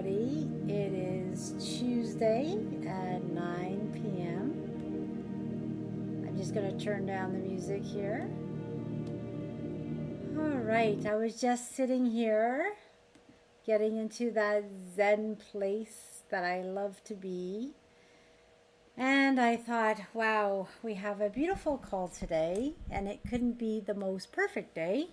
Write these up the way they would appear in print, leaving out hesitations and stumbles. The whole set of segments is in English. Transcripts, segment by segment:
everybody. It is Tuesday at 9 p.m. I'm just going to turn down the music here. All right, I was just sitting here getting into that Zen place that I love to be. And I thought, wow, we have a beautiful call today, and it couldn't be the most perfect day.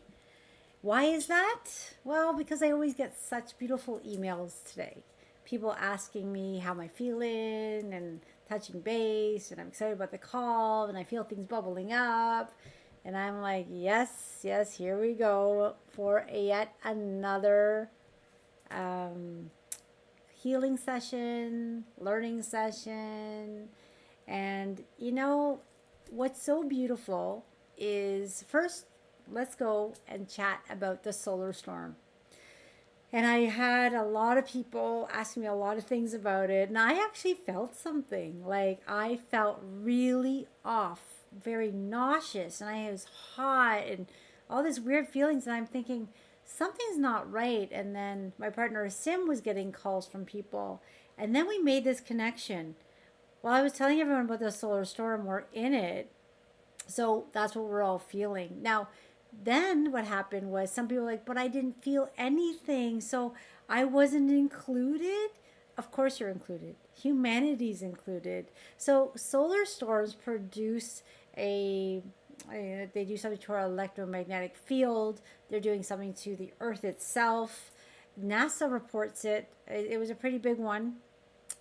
Why is that? Well, because I always get such beautiful emails today. People asking me how am I feeling and touching base, and I'm excited about the call, and I feel things bubbling up. And I'm like, yes, yes, here we go for yet another um, healing session, learning session. And what's so beautiful is first, let's go and chat about the solar storm. And I had a lot of people asking me a lot of things about it. And I actually felt something. Like I felt really off, very nauseous. And I was hot and all these weird feelings. And I'm thinking, something's not right. And then my partner Sim was getting calls from people. And then we made this connection. While I was telling everyone about the solar storm, we're in it. So that's what we're all feeling. Now, then what happened was some people were like, but I didn't feel anything. So I wasn't included. Of course, you're included. Humanity's included. So solar storms produce they do something to our electromagnetic field. They're doing something to the earth itself. NASA reports it. It was a pretty big one.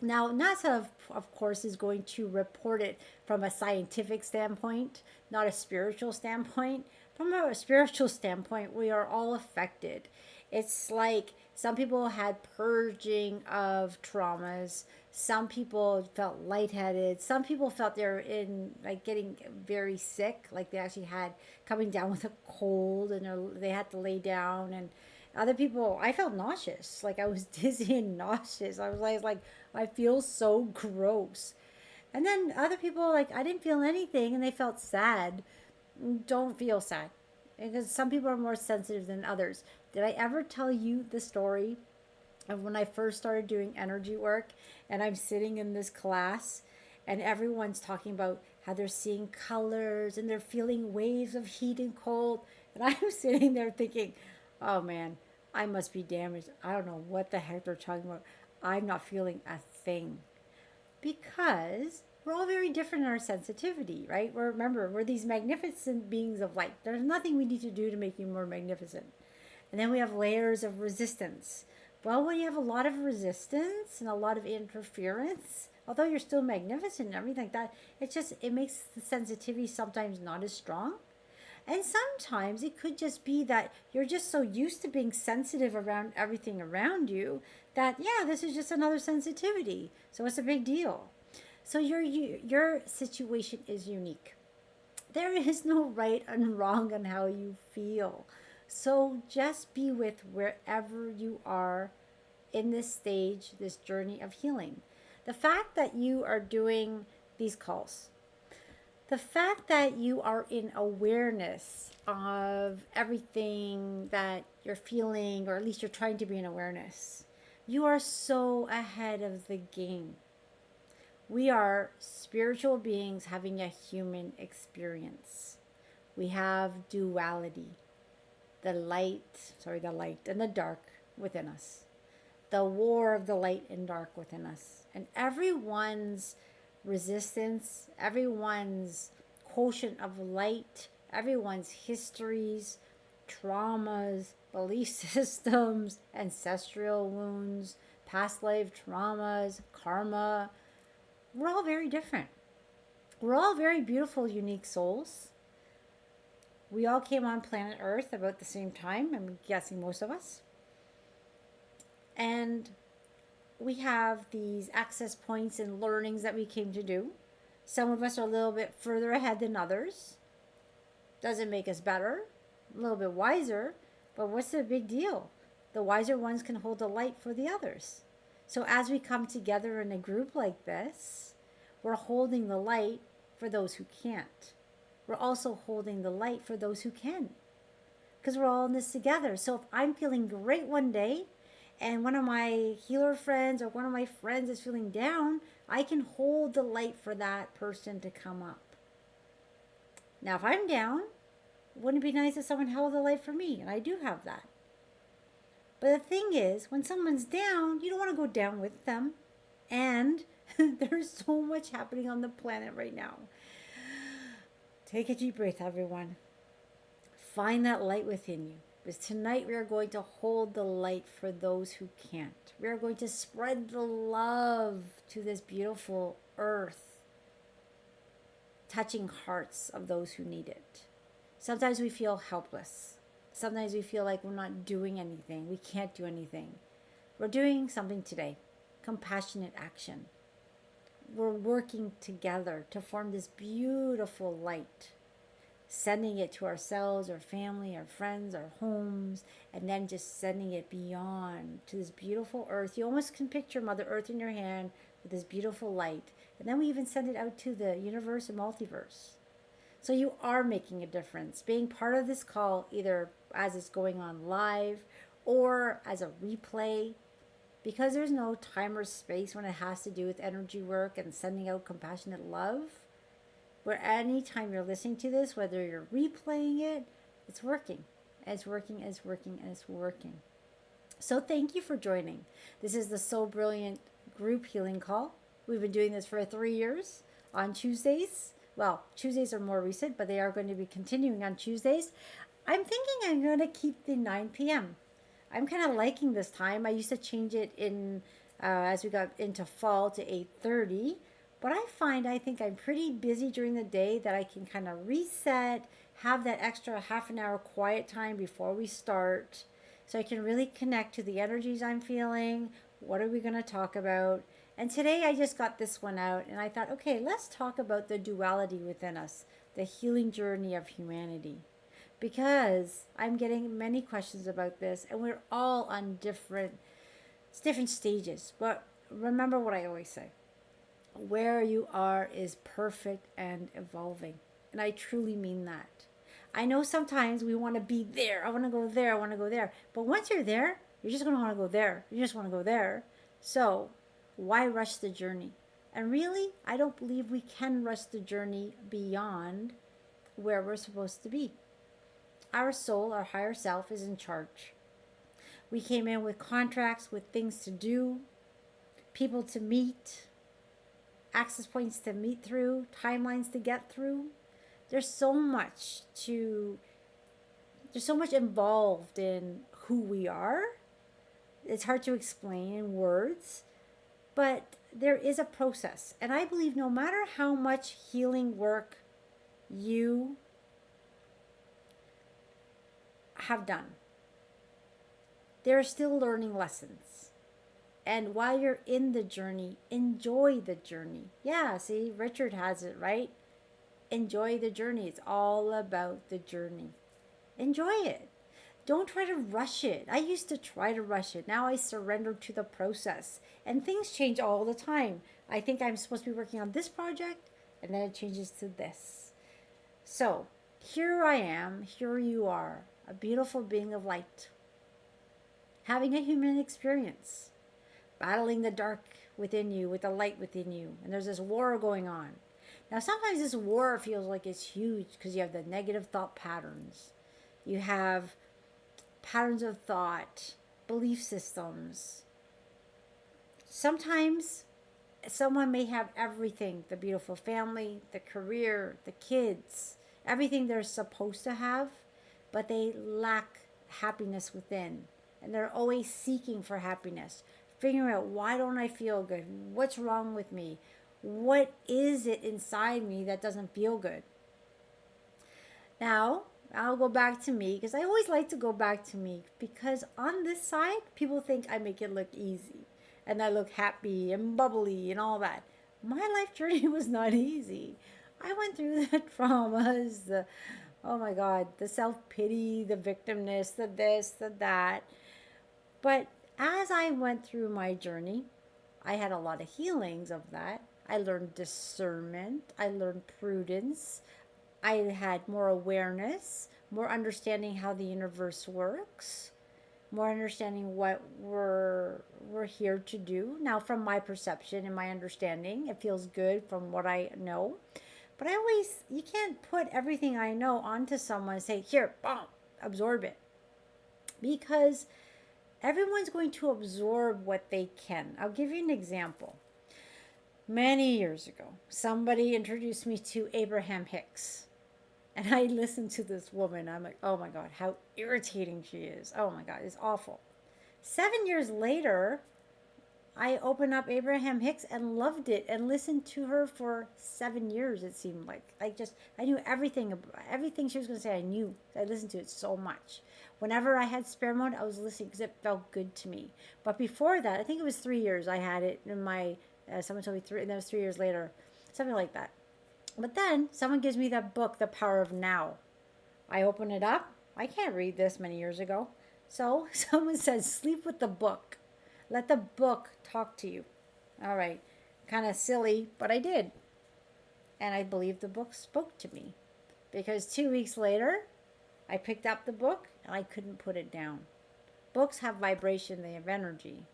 Now, NASA, of course, is going to report it from a scientific standpoint, not a spiritual standpoint. From a spiritual standpoint, we are all affected. It's like some people had purging of traumas. Some people felt lightheaded. Some people felt they're in like getting very sick, like they actually had coming down with a cold and they had to lay down. And other people, I felt nauseous, like I was dizzy and nauseous. I was like I feel so gross. And then other people, like I didn't feel anything and they felt sad. Don't feel sad because some people are more sensitive than others. Did I ever tell you the story of when I first started doing energy work and I'm sitting in this class and everyone's talking about how they're seeing colors and they're feeling waves of heat and cold, and I'm sitting there thinking, oh man, I must be damaged. I don't know what the heck they're talking about. I'm not feeling a thing because we're all very different in our sensitivity, right? Remember, we're these magnificent beings of light. There's nothing we need to do to make you more magnificent. And then we have layers of resistance. Well, when you have a lot of resistance and a lot of interference, although you're still magnificent and everything like that, it makes the sensitivity sometimes not as strong. And sometimes it could just be that you're just so used to being sensitive around everything around you that, yeah, this is just another sensitivity. So it's a big deal. So your situation is unique. There is no right and wrong on how you feel. So just be with wherever you are in this stage, this journey of healing. The fact that you are doing these calls, the fact that you are in awareness of everything that you're feeling, or at least you're trying to be in awareness, you are so ahead of the game. We are spiritual beings having a human experience. We have duality, the light and the dark within us, the war of the light and dark within us. And everyone's resistance, everyone's quotient of light, everyone's histories, traumas, belief systems, ancestral wounds, past life traumas, karma, we're all very different. We're all very beautiful, unique souls. We all came on planet Earth about the same time, I'm guessing most of us. And we have these access points and learnings that we came to do. Some of us are a little bit further ahead than others. Doesn't make us better, a little bit wiser, but what's the big deal? The wiser ones can hold the light for the others. So as we come together in a group like this, we're holding the light for those who can't. We're also holding the light for those who can, because we're all in this together. So if I'm feeling great one day and one of my healer friends or one of my friends is feeling down, I can hold the light for that person to come up. Now, if I'm down, wouldn't it be nice if someone held the light for me? And I do have that. But the thing is, when someone's down, you don't want to go down with them. And there's so much happening on the planet right now. Take a deep breath, everyone. Find that light within you. Because tonight we are going to hold the light for those who can't. We are going to spread the love to this beautiful earth, touching hearts of those who need it. Sometimes we feel helpless. Sometimes we feel like we're not doing anything. We can't do anything. We're doing something today. Compassionate action. We're working together to form this beautiful light, sending it to ourselves, our family, our friends, our homes, and then just sending it beyond to this beautiful earth. You almost can picture Mother Earth in your hand with this beautiful light. And then we even send it out to the universe and multiverse. So you are making a difference. Being part of this call, either as it's going on live or as a replay, because there's no time or space when it has to do with energy work and sending out compassionate love. Where anytime you're listening to this, whether you're replaying it, it's working. It's working, it's working, and it's working. So thank you for joining. This is the So Brilliant group healing call. We've been doing this for 3 years on Tuesdays. Well, Tuesdays are more recent, but they are going to be continuing on Tuesdays. I'm thinking I'm going to keep the 9 p.m. I'm kind of liking this time. I used to change it in as we got into fall to 8:30. But I think I'm pretty busy during the day that I can kind of reset, have that extra half an hour quiet time before we start. So I can really connect to the energies I'm feeling. What are we going to talk about? And today I just got this one out and I thought, okay, let's talk about the duality within us, the healing journey of humanity. Because I'm getting many questions about this and we're all on different stages. But remember what I always say. Where you are is perfect and evolving. And I truly mean that. I know sometimes we want to be there. I want to go there. I want to go there. But once you're there, you're just going to want to go there. You just want to go there. So why rush the journey? And really, I don't believe we can rush the journey beyond where we're supposed to be. Our soul, our higher self, is in charge. We came in with contracts, with things to do, people to meet, access points to meet through, timelines to get through. There's so much involved in who we are. It's hard to explain in words, but there is a process. And I believe no matter how much healing work you have done, there are still learning lessons. And while you're in the journey, enjoy the journey. Yeah, see, Richard has it, right? Enjoy the journey. It's all about the journey. Enjoy it. Don't try to rush it. I used to try to rush it. Now I surrender to the process. And things change all the time. I think I'm supposed to be working on this project, and then it changes to this. So, here I am, here you are, a beautiful being of light, having a human experience, battling the dark within you with the light within you. And there's this war going on. Now, sometimes this war feels like it's huge because you have the negative thought patterns. You have patterns of thought, belief systems. Sometimes someone may have everything, the beautiful family, the career, the kids, everything they're supposed to have, but they lack happiness within. And they're always seeking for happiness, figuring out, why don't I feel good? What's wrong with me? What is it inside me that doesn't feel good? Now, I'll go back to me, because I always like to go back to me, because on this side, people think I make it look easy and I look happy and bubbly and all that. My life journey was not easy. I went through the traumas, oh my God, the self-pity, the victimness, the this, the that. But as I went through my journey, I had a lot of healings of that. I learned discernment. I learned prudence. I had more awareness, more understanding how the universe works. more understanding what we're here to do. Now, from my perception and my understanding, it feels good from what I know. But you can't put everything I know onto someone and say, here, boom, absorb it. Because everyone's going to absorb what they can. I'll give you an example. Many years ago, somebody introduced me to Abraham Hicks. And I listened to this woman. I'm like, oh my God, how irritating she is. Oh my God, it's awful. 7 years later, I opened up Abraham Hicks and loved it and listened to her for 7 years, it seemed like. I knew everything she was going to say, I knew. I listened to it so much. Whenever I had spare mode, I was listening because it felt good to me. But before that, I think it was 3 years I had it in my, someone told me and that was 3 years later, something like that. But then someone gives me that book, The Power of Now. I open it up. I can't read this many years ago. So someone says, sleep with the book. Let the book talk to you. All right. Kind of silly, but I did. And I believe the book spoke to me. Because 2 weeks later, I picked up the book and I couldn't put it down. Books have vibration, they have energy.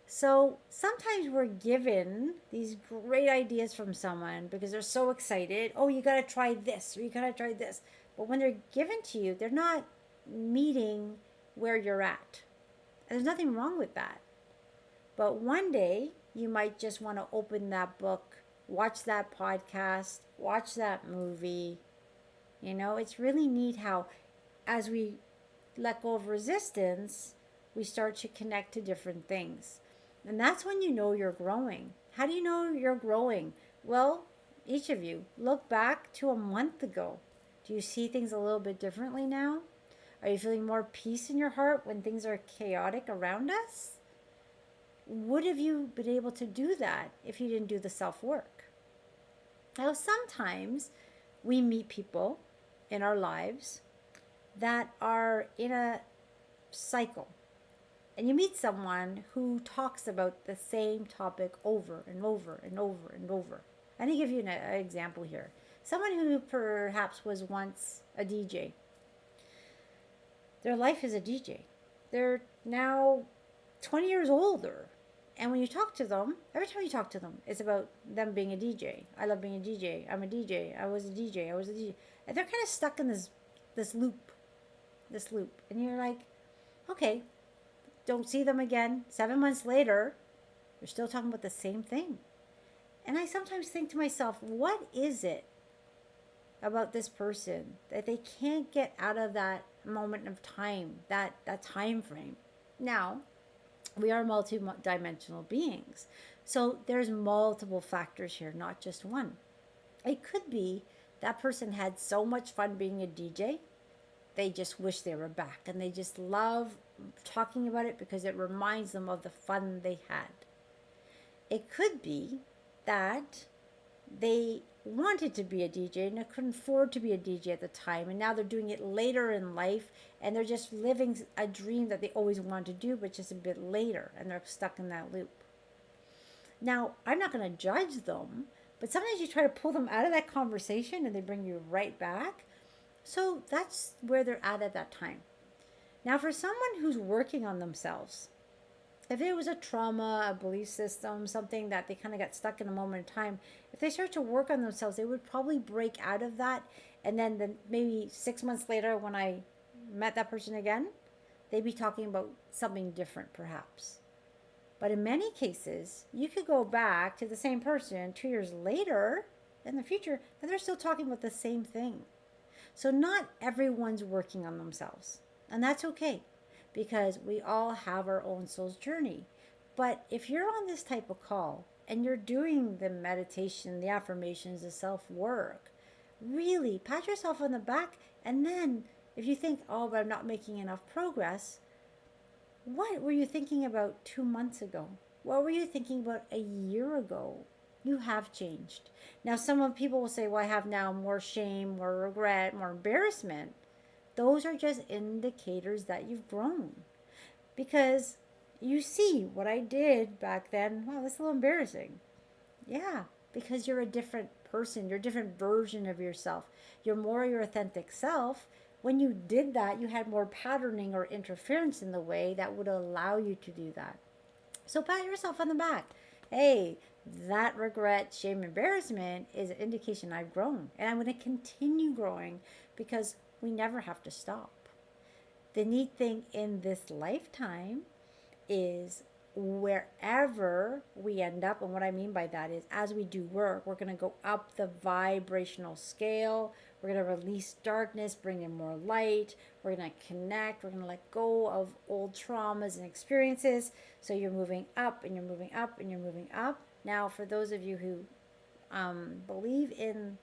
So sometimes we're given these great ideas from someone because they're so excited. Oh, you got to try this or you got to try this. But when they're given to you, they're not meeting where you're at. And there's nothing wrong with that. But one day you might just want to open that book, watch that podcast, watch that movie. You know, it's really neat how as we let go of resistance, we start to connect to different things. And that's when you know you're growing. How do you know you're growing? Well, each of you, look back to a month ago. Do you see things a little bit differently now? Are you feeling more peace in your heart when things are chaotic around us? Would have you been able to do that if you didn't do the self-work? Now, sometimes we meet people in our lives that are in a cycle. And you meet someone who talks about the same topic over and over and over and over. I'm going to give you an example here. Someone who perhaps was once a DJ. Their life is a DJ. They're now 20 years older. And when you talk to them, every time you talk to them, it's about them being a DJ. I love being a DJ. I'm a DJ. I was a DJ. I was a DJ. And they're kind of stuck in this loop. And you're like, okay, don't see them again. 7 months later, they're still talking about the same thing. And I sometimes think to myself, what is it about this person that they can't get out of that moment of time, that time frame? Now, we are multi-dimensional beings. So there's multiple factors here, not just one. It could be that person had so much fun being a DJ, they just wish they were back. And they just love talking about it because it reminds them of the fun they had. It could be that they wanted to be a DJ and they couldn't afford to be a DJ at the time, and now they're doing it later in life and they're just living a dream that they always wanted to do but just a bit later, and they're stuck in that loop. Now, I'm not going to judge them, but sometimes you try to pull them out of that conversation and they bring you right back. So that's where they're at that time. Now, for someone who's working on themselves, if it was a trauma, a belief system, something that they kind of got stuck in a moment in time, if they start to work on themselves, they would probably break out of that. And then maybe 6 months later, when I met that person again, they'd be talking about something different perhaps. But in many cases, you could go back to the same person 2 years later in the future, and they're still talking about the same thing. So not everyone's working on themselves. And that's okay, because we all have our own soul's journey. But if you're on this type of call and you're doing the meditation, the affirmations, the self-work, really pat yourself on the back. And then if you think, oh, but I'm not making enough progress, what were you thinking about 2 months ago? What were you thinking about a year ago? You have changed. Now, some people will say, well, I have now more shame, more regret, more embarrassment. Those are just indicators that you've grown. Because you see what I did back then. Wow, that's a little embarrassing. Yeah, because you're a different person. You're a different version of yourself. You're more your authentic self. when you did that, you had more patterning or interference in the way that would allow you to do that. So pat yourself on the back. Hey, that regret, shame, embarrassment is an indication I've grown, and I'm going to continue growing because we never have to stop. The neat thing in this lifetime is wherever we end up, and what I mean by that is as we do work, we're going to go up the vibrational scale. We're going to release darkness, bring in more light. We're going to connect. We're going to let go of old traumas and experiences. So you're moving up and you're moving up and you're moving up. Now, for those of you who believe in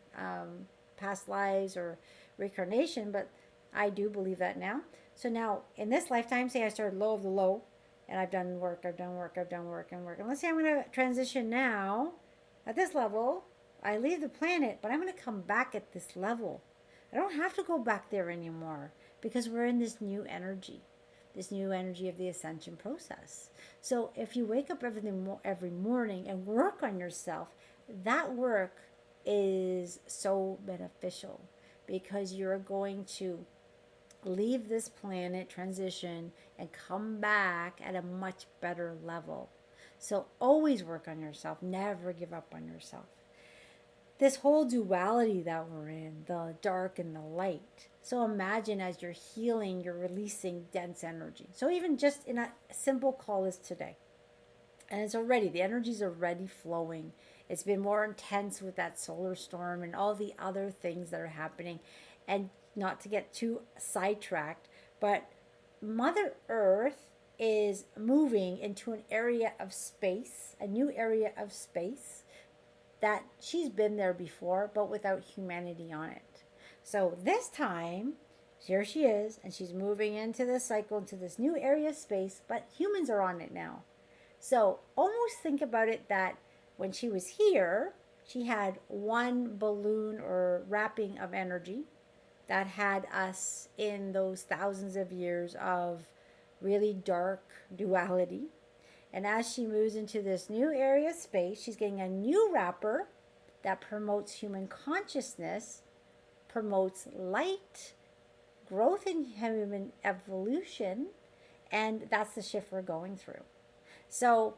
past lives or reincarnation, but I do believe that now. So now in this lifetime, say I started low of the low, and I've done work, I've done work, I've done work and work. And let's say I'm going to transition now at this level. I leave the planet, but I'm going to come back at this level. I don't have to go back there anymore because we're in this new energy of the ascension process. So if you wake up every morning and work on yourself, that work is so beneficial because you're going to leave this planet, transition, and come back at a much better level. So always work on yourself. Never give up on yourself. This whole duality that we're in, the dark and the light. So imagine as you're healing, you're releasing dense energy. So even just in a simple call as today, and it's already, the energy's already flowing. It's been more intense with that solar storm and all the other things that are happening. And not to get too sidetracked, but Mother Earth is moving into an area of space, a new area of space that she's been there before, but without humanity on it. So this time, here she is, and she's moving into this cycle, into this new area of space, but humans are on it now. So almost think about it that when she was here, she had one balloon or wrapping of energy that had us in those thousands of years of really dark duality. And as she moves into this new area of space, she's getting a new wrapper that promotes human consciousness, promotes light, growth in human evolution, and that's the shift we're going through. So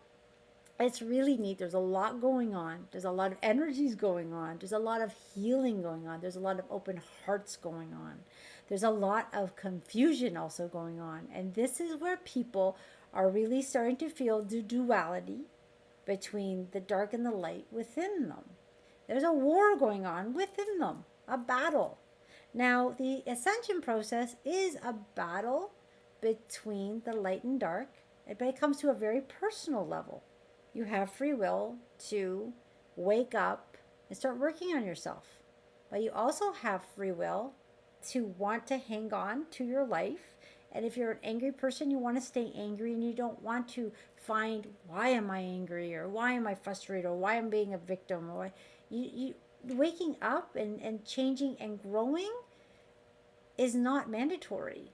it's really neat. There's a lot going on. There's a lot of energies going on. There's a lot of healing going on. There's a lot of open hearts going on. There's a lot of confusion also going on. And this is where people are really starting to feel the duality between the dark and the light within them. There's a war going on within them, a battle. Now, the ascension process is a battle between the light and dark, but it comes to a very personal level. You have free will to wake up and start working on yourself. But you also have free will to want to hang on to your life. And if you're an angry person, you want to stay angry and you don't want to find why am I angry or why am I frustrated or why I'm being a victim. Or you waking up and changing and growing is not mandatory.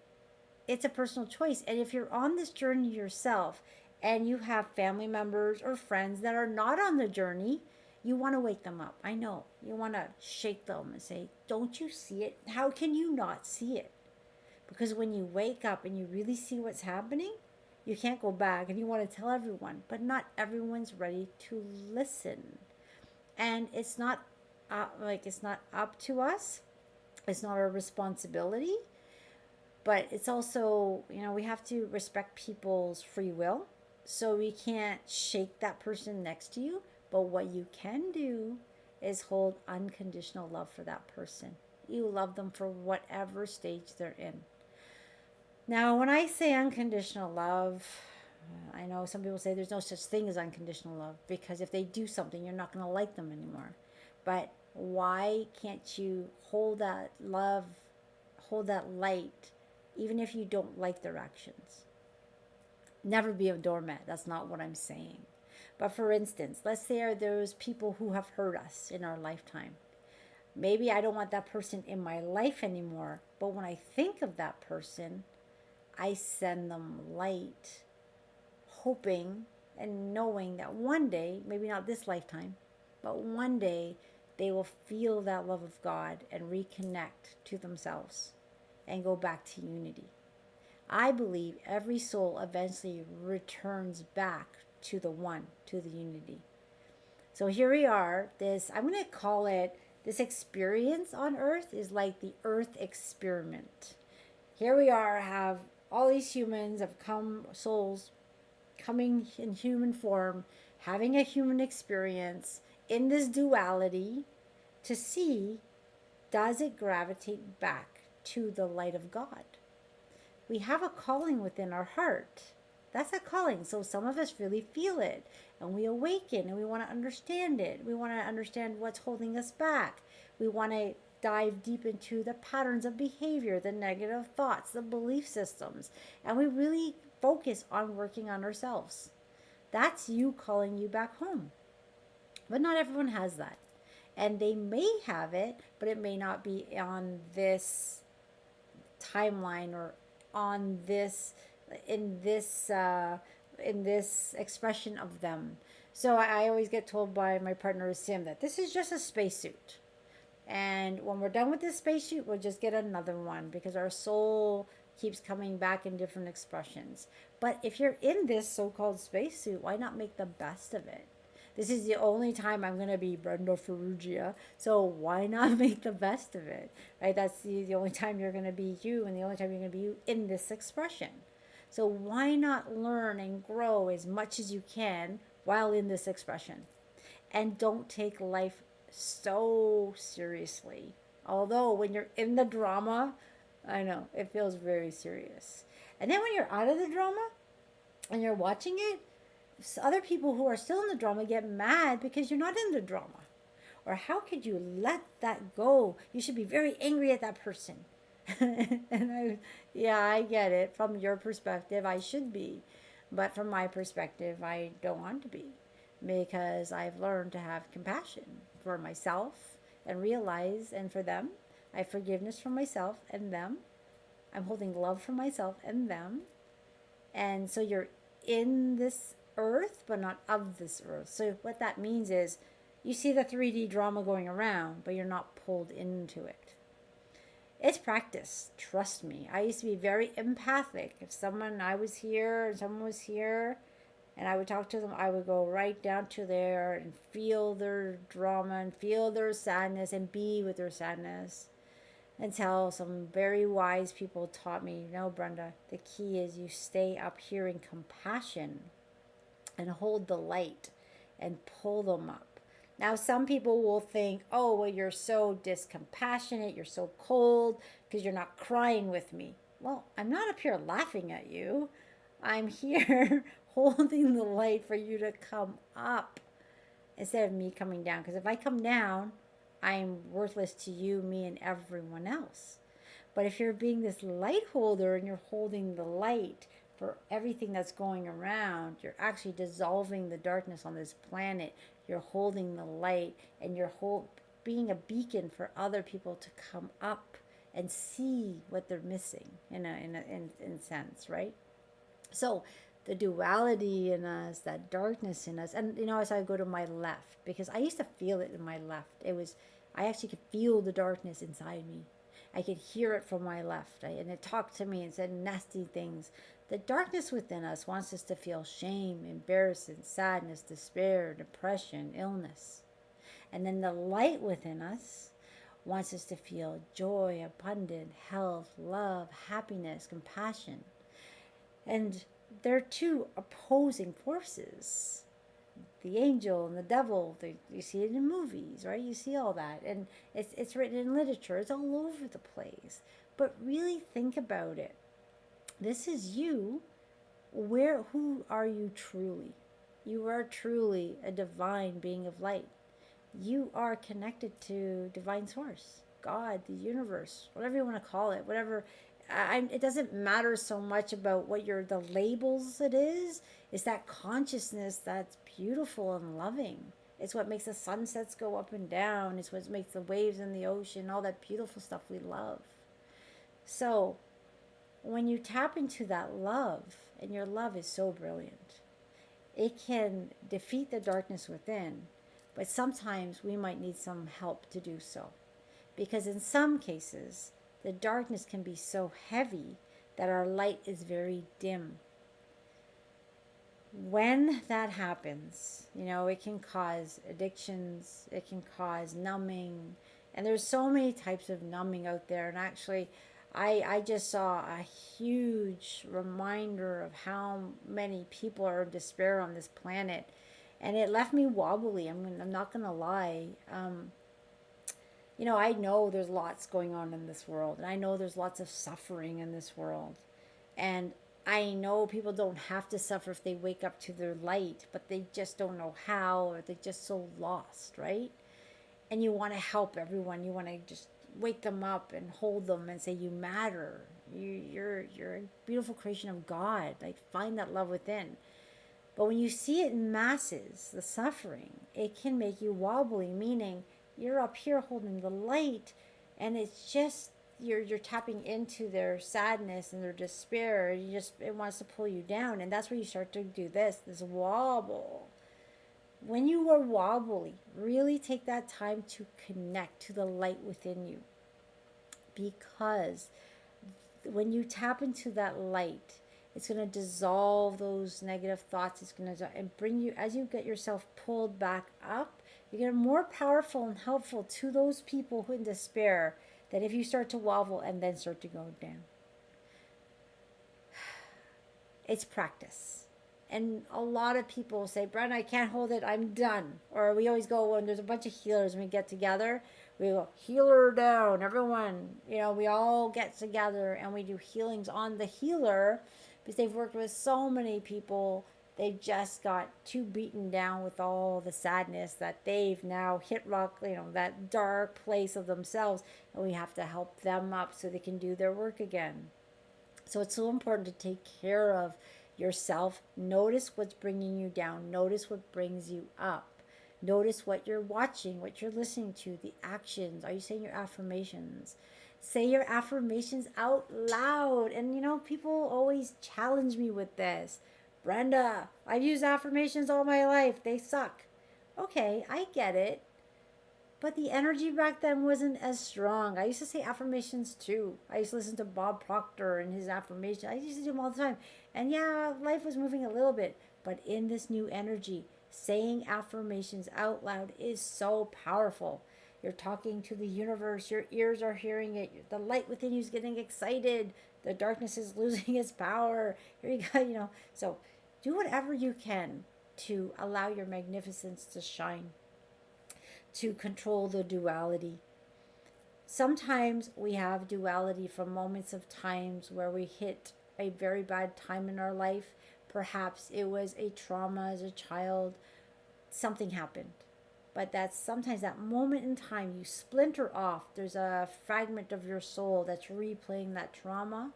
It's a personal choice. And if you're on this journey yourself, and you have family members or friends that are not on the journey, you want to wake them up. I know. You want to shake them and say, don't you see it? How can you not see it? Because when you wake up and you really see what's happening, you can't go back and you want to tell everyone, but not everyone's ready to listen. And it's not it's not up to us. It's not our responsibility, but it's also, we have to respect people's free will. So we can't shake that person next to you. But what you can do is hold unconditional love for that person. You love them for whatever stage they're in. Now, when I say unconditional love, I know some people say there's no such thing as unconditional love because if they do something, you're not going to like them anymore. But why can't you hold that love, hold that light, even if you don't like their actions? Never be a doormat. That's not what I'm saying. But for instance, let's say there's people who have hurt us in our lifetime. Maybe I don't want that person in my life anymore. But when I think of that person, I send them light, hoping and knowing that one day, maybe not this lifetime, but one day they will feel that love of God and reconnect to themselves. and go back to unity. I believe every soul eventually returns back to the one, to the unity. So here we are. I'm going to call it, this experience on earth is like the earth experiment. Here we are, have all these humans have come, souls coming in human form, having a human experience in this duality to see, does it gravitate back to the light of God? We have a calling within our heart. That's a calling. So some of us really feel it and we awaken and we want to understand it. We want to understand what's holding us back. We want to dive deep into the patterns of behavior, the negative thoughts, the belief systems, and we really focus on working on ourselves. That's you calling you back home. But not everyone has that. And they may have it, but it may not be on this timeline or on this in this expression of them. So I always get told by my partner Sim that this is just a spacesuit. And when we're done with this spacesuit, we'll just get another one because our soul keeps coming back in different expressions. But if you're in this so-called spacesuit, why not make the best of it? This is the only time I'm going to be Brenda Ferrugia, so why not make the best of it, right? That's the only time you're going to be you and the only time you're going to be you in this expression. So why not learn and grow as much as you can while in this expression? And don't take life so seriously. Although when you're in the drama, I know, it feels very serious. And then when you're out of the drama and you're watching it, other people who are still in the drama get mad because you're not in the drama. Or how could you let that go? You should be very angry at that person. And I get it. From your perspective, I should be. But from my perspective, I don't want to be. Because I've learned to have compassion for myself and realize, and for them, I have forgiveness for myself and them. I'm holding love for myself and them. And so you're in this earth, but not of this earth. So what that means is you see the 3D drama going around, but you're not pulled into it. It's practice. Trust me. I used to be very empathic. If I was here and someone was here and I would talk to them, I would go right down to there and feel their drama and feel their sadness and be with their sadness. Until some very wise people taught me, no, Brenda, the key is you stay up here in compassion and hold the light and pull them up. Now, some people will think, oh, well, you're so discompassionate, you're so cold because you're not crying with me. Well, I'm not up here laughing at you. I'm here holding the light for you to come up instead of me coming down. Because if I come down, I'm worthless to you, me, and everyone else. But if you're being this light holder and you're holding the light for everything that's going around, you're actually dissolving the darkness on this planet. You're holding the light and you're being a beacon for other people to come up and see what they're missing in a sense, right? So the duality in us, that darkness in us, and as I go to my left, because I used to feel it in my left. I actually could feel the darkness inside me. I could hear it from my left, and it talked to me and said nasty things. The darkness within us wants us to feel shame, embarrassment, sadness, despair, depression, illness. And then the light within us wants us to feel joy, abundant, health, love, happiness, compassion. And they're two opposing forces. The angel and the devil, you see it in movies, right? You see all that. And it's written in literature. It's all over the place. But really think about it. This is you. Who are you truly? You are truly a divine being of light. You are connected to divine source, God, the universe, whatever you want to call it, whatever. It doesn't matter so much about what the labels it is. It's that consciousness that's beautiful and loving. It's what makes the sunsets go up and down. It's what makes the waves in the ocean, all that beautiful stuff we love. So when you tap into that love, and your love is so brilliant, it can defeat the darkness within, but sometimes we might need some help to do so. Because in some cases, the darkness can be so heavy that our light is very dim. When that happens, it can cause addictions, it can cause numbing, and there's so many types of numbing out there. And actually, I just saw a huge reminder of how many people are in despair on this planet, and it left me wobbly. I'm not gonna lie. I know there's lots going on in this world, and I know there's lots of suffering in this world, and I know people don't have to suffer if they wake up to their light, but they just don't know how, or they're just so lost, right? And you want to help everyone. You want to just wake them up and hold them and say, you matter. You're a beautiful creation of God. Like, find that love within. But when you see it in masses, the suffering, it can make you wobbly, meaning you're up here holding the light, and it's just you're tapping into their sadness and their despair. It wants to pull you down, and that's where you start to do this wobble. When you are wobbly, really take that time to connect to the light within you, because when you tap into that light, it's going to dissolve those negative thoughts. It's going to and bring you, as you get yourself pulled back up, you get more powerful and helpful to those people who in despair, that if you start to wobble and then start to go down. It's practice. And a lot of people say, Brenda, I can't hold it, I'm done. Or we always go, when there's a bunch of healers and we get together, we go, healer down, everyone. We all get together and we do healings on the healer, because they've worked with so many people. They've just got too beaten down with all the sadness that they've now hit rock, that dark place of themselves. And we have to help them up so they can do their work again. So it's so important to take care of yourself. Notice what's bringing you down. Notice what brings you up. Notice what you're watching, what you're listening to, the actions. Are you saying your affirmations? Say your affirmations out loud. And people always challenge me with this. Brenda, I've used affirmations all my life. They suck. Okay, I get it. But the energy back then wasn't as strong. I used to say affirmations too. I used to listen to Bob Proctor and his affirmations. I used to do them all the time. And yeah, life was moving a little bit. But in this new energy, saying affirmations out loud is so powerful. You're talking to the universe. Your ears are hearing it. The light within you is getting excited. The darkness is losing its power. Here you go, So do whatever you can to allow your magnificence to shine, to control the duality. Sometimes we have duality from moments of times where we hit a very bad time in our life. Perhaps it was a trauma as a child. Something happened. But that's sometimes that moment in time you splinter off. There's a fragment of your soul that's replaying that trauma.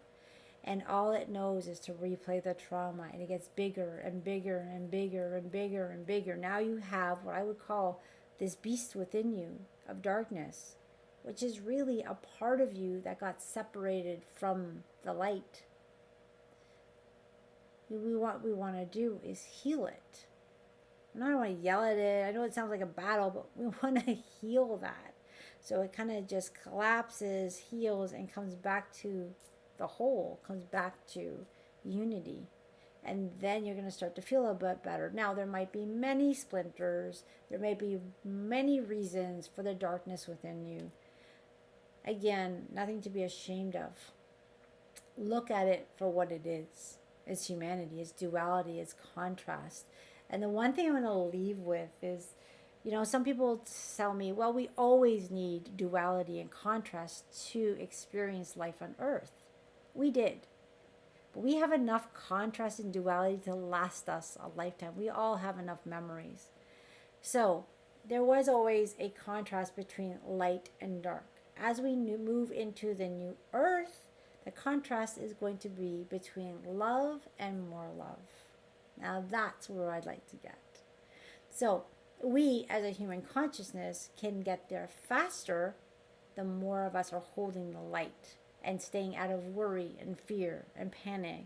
And all it knows is to replay the trauma. And it gets bigger and bigger and bigger and bigger and bigger. Now you have what I would call this beast within you of darkness, which is really a part of you that got separated from the light. What we want to do is heal it. And I don't want to yell at it. I know it sounds like a battle, but we want to heal that. So it kind of just collapses, heals, and comes back to the whole, comes back to unity. And then you're going to start to feel a bit better. Now, there might be many splinters. There may be many reasons for the darkness within you. Again, nothing to be ashamed of. Look at it for what it is. It's humanity, it's duality, it's contrast. And the one thing I'm going to leave with is, some people tell me, well, we always need duality and contrast to experience life on earth. We did. But we have enough contrast and duality to last us a lifetime. We all have enough memories. So there was always a contrast between light and dark. As we move into the new earth, the contrast is going to be between love and more love. Now that's where I'd like to get. So we as a human consciousness can get there faster the more of us are holding the light and staying out of worry and fear and panic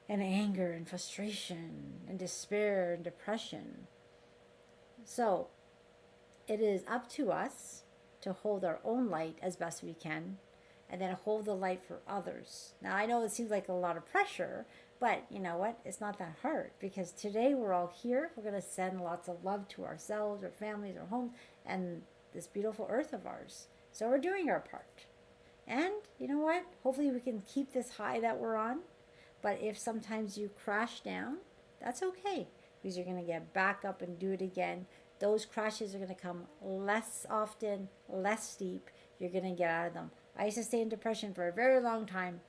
and anger and frustration and despair and depression. So it is up to us to hold our own light as best we can, and then hold the light for others. Now, I know it seems like a lot of pressure, but you know what? It's not that hard, because today we're all here. We're going to send lots of love to ourselves, our families, our homes, and this beautiful earth of ours. So we're doing our part. And you know what? Hopefully we can keep this high that we're on. But if sometimes you crash down, that's okay, because you're going to get back up and do it again. Those crashes are going to come less often, less steep. You're going to get out of them. I used to stay in depression for a very long time,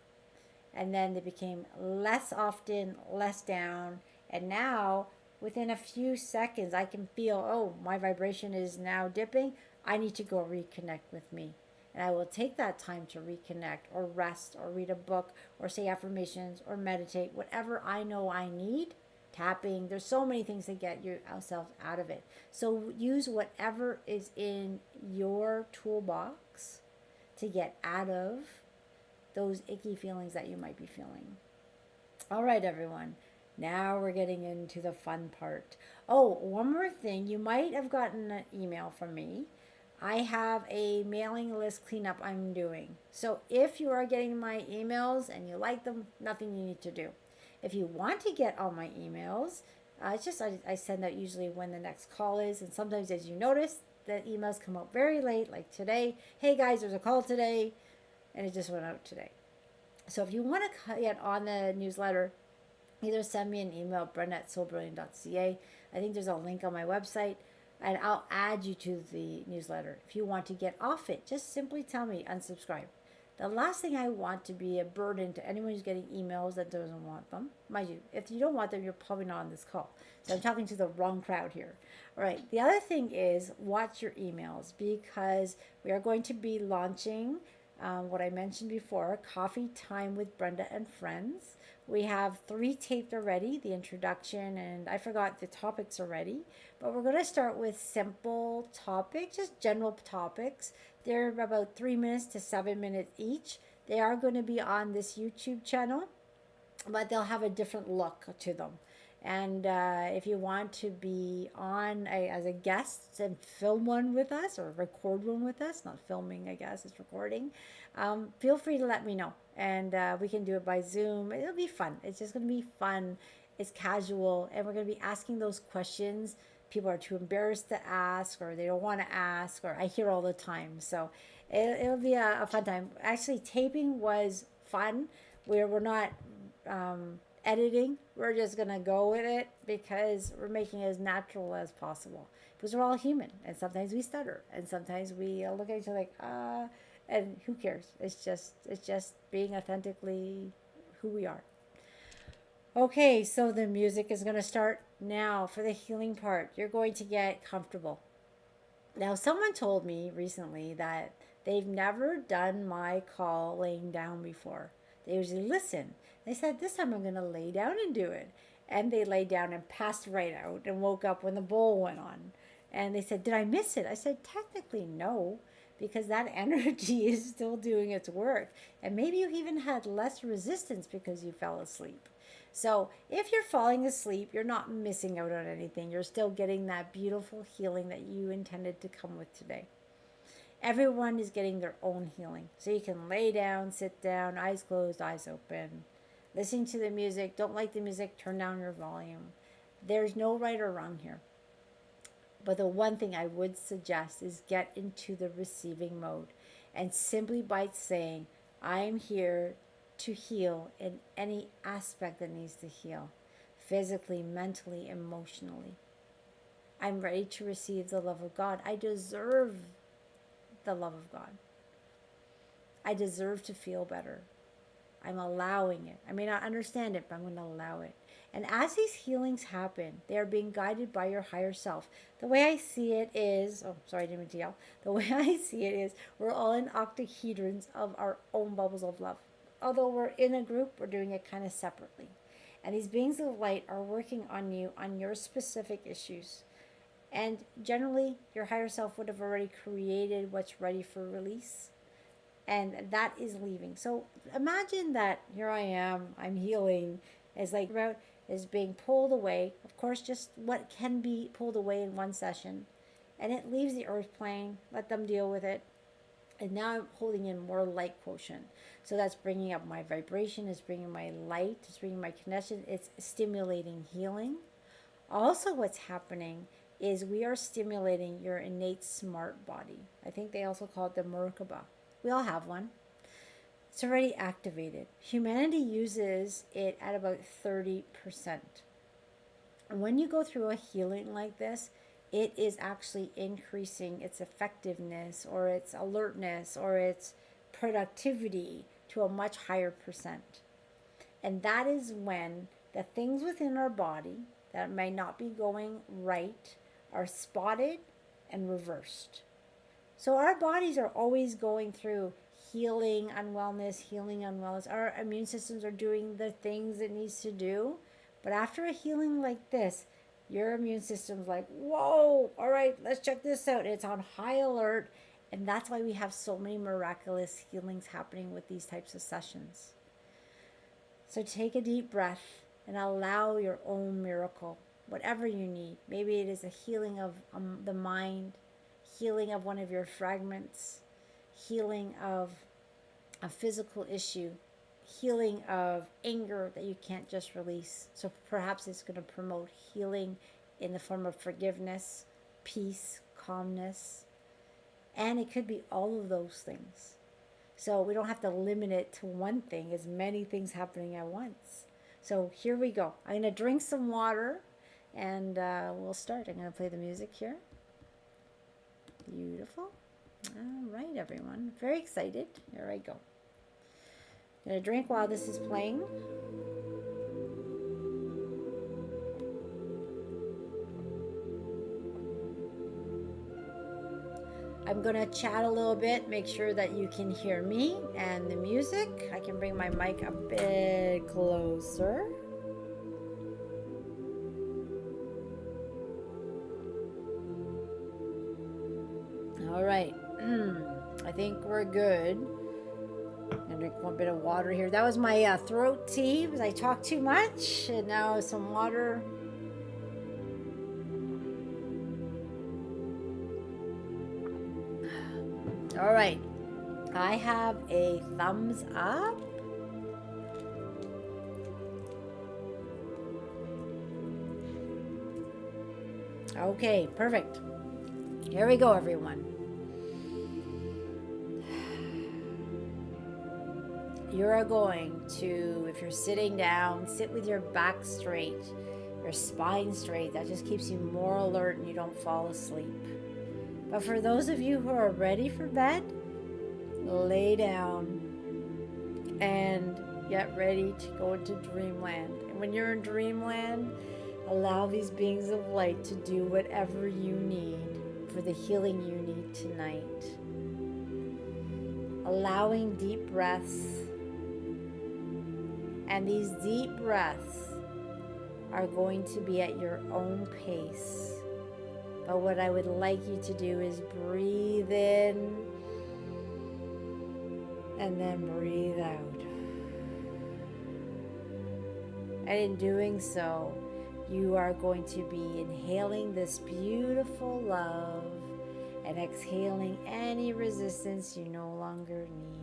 and then they became less often, less down. And now, within a few seconds, I can feel, oh, my vibration is now dipping. I need to go reconnect with me. And I will take that time to reconnect, or rest, or read a book, or say affirmations, or meditate, whatever I know I need. Tapping. There's so many things to get yourself out of it. So use whatever is in your toolbox to get out of those icky feelings that you might be feeling. All right, everyone. Now we're getting into the fun part. Oh, one more thing. You might have gotten an email from me. I have a mailing list cleanup I'm doing. So if you are getting my emails and you like them, nothing you need to do. If you want to get all my emails, it's just I send out usually when the next call is. And sometimes, as you notice, the emails come out very late, like today. Hey guys, there's a call today. And it just went out today. So if you want to get on the newsletter, either send me an email, brenda@soulbrilliant.ca. I think there's a link on my website, and I'll add you to the newsletter. If you want to get off it, just simply tell me, unsubscribe. The last thing I want to be a burden to anyone who's getting emails that doesn't want them. Mind you, if you don't want them, you're probably not on this call. So I'm talking to the wrong crowd here. All right. The other thing is, watch your emails, because we are going to be launching what I mentioned before, Coffee Time with Brenda and Friends. We have 3 taped already, the introduction, and I forgot the topics already. But we're going to start with simple topics, just general topics. They're about 3 minutes to 7 minutes each. They are going to be on this YouTube channel, but they'll have a different look to them. And if you want to be on as a guest and film one with us, or record one with us, not filming, I guess, it's recording, feel free to let me know. And we can do it by Zoom. It'll be fun. It's just going to be fun. It's casual. And we're going to be asking those questions people are too embarrassed to ask, or they don't want to ask, or I hear all the time. So it'll be a fun time. Actually, taping was fun. We're not editing. We're just going to go with it, because we're making it as natural as possible. Because we're all human, and sometimes we stutter, and sometimes we look at each other like, and who cares? It's just being authentically who we are. Okay, so the music is going to start now for the healing part. You're going to get comfortable. Now, someone told me recently that they've never done my call laying down before. They usually listen. They said, this time I'm going to lay down and do it. And they lay down and passed right out and woke up when the bowl went on. And they said, did I miss it? I said, technically no, because that energy is still doing its work. And maybe you even had less resistance because you fell asleep. So if you're falling asleep, you're not missing out on anything. You're still getting that beautiful healing that you intended to come with today. Everyone is getting their own healing. So you can lay down, sit down, eyes closed, eyes open. Listening to the music. Don't like the music, turn down your volume. There's no right or wrong here. But the one thing I would suggest is get into the receiving mode. And simply by saying, I'm here to heal in any aspect that needs to heal. Physically, mentally, emotionally. I'm ready to receive the love of God. I deserve the love of God. I deserve to feel better. I'm allowing it. I may not understand it, but I'm going to allow it. And as these healings happen, they are being guided by your higher self. The way I see it is, oh, sorry, I didn't mean to yell. The way I see it is, we're all in octahedrons of our own bubbles of love. Although we're in a group, we're doing it kind of separately. And these beings of light are working on you, on your specific issues. And generally, your higher self would have already created what's ready for release. And that is leaving. So imagine that here I am, I'm healing. It's like route is being pulled away. Of course, just what can be pulled away in one session. And it leaves the earth plane. Let them deal with it. And now I'm holding in more light quotient. So that's bringing up my vibration, it's bringing my light, it's bringing my connection, it's stimulating healing. Also, what's happening is we are stimulating your innate smart body. I think they also call it the Merkaba. We all have one. It's already activated. Humanity uses it at about 30%. And when you go through a healing like this, it is actually increasing its effectiveness or its alertness or its productivity to a much higher percent. And that is when the things within our body that may not be going right are spotted and reversed. So our bodies are always going through healing unwellness. Our immune systems are doing the things it needs to do. But after a healing like this, your immune system's like, whoa, all right, let's check this out. It's on high alert. And that's why we have so many miraculous healings happening with these types of sessions. So take a deep breath and allow your own miracle, whatever you need. Maybe it is a healing of the mind, healing of one of your fragments, healing of a physical issue, healing of anger that you can't just release. So perhaps it's going to promote healing in the form of forgiveness, peace, calmness. And it could be all of those things. So we don't have to limit it to one thing, as many things happening at once. So here we go. I'm going to drink some water and we'll start. I'm going to play the music here. Beautiful. All right, everyone. Very excited. Here I go. I'm going to drink while this is playing. I'm going to chat a little bit, make sure that you can hear me and the music. I can bring my mic a bit closer. All right. I think we're good. I'm going to drink one bit of water here. That was my throat tea because I talked too much. And now some water. All right, I have a thumbs up. Okay, perfect. Here we go, everyone. You are going to, if you're sitting down, sit with your back straight, your spine straight. That just keeps you more alert and you don't fall asleep. But for those of you who are ready for bed, lay down and get ready to go into dreamland. And when you're in dreamland, allow these beings of light to do whatever you need for the healing you need tonight. Allowing deep breaths. And these deep breaths are going to be at your own pace. But what I would like you to do is breathe in and then breathe out. And in doing so, you are going to be inhaling this beautiful love and exhaling any resistance you no longer need.